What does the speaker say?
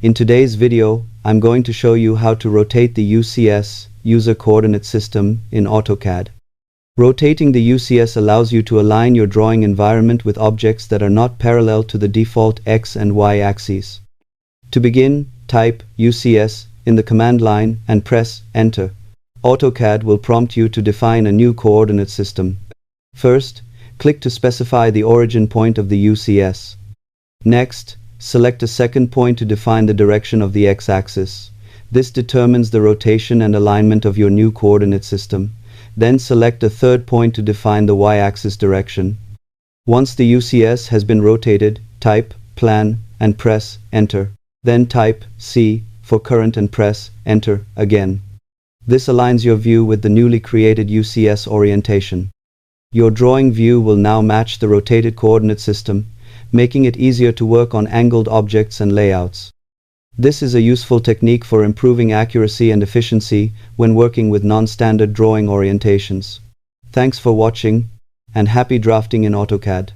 In today's video, I'm going to show you how to rotate the UCS, User Coordinate System, in AutoCAD. Rotating the UCS allows you to align your drawing environment with objects that are not parallel to the default X and Y axes. To begin, type UCS in the command line and press Enter. AutoCAD will prompt you to define a new coordinate system. First, click to specify the origin point of the UCS. Next, select a second point to define the direction of the X-axis. This determines the rotation and alignment of your new coordinate system. Then select a third point to define the Y-axis direction. Once the UCS has been rotated, type Plan and press Enter. Then type C for current and press Enter again. This aligns your view with the newly created UCS orientation. Your drawing view will now match the rotated coordinate system, making it easier to work on angled objects and layouts. This is a useful technique for improving accuracy and efficiency when working with non-standard drawing orientations. Thanks for watching, and happy drafting in AutoCAD.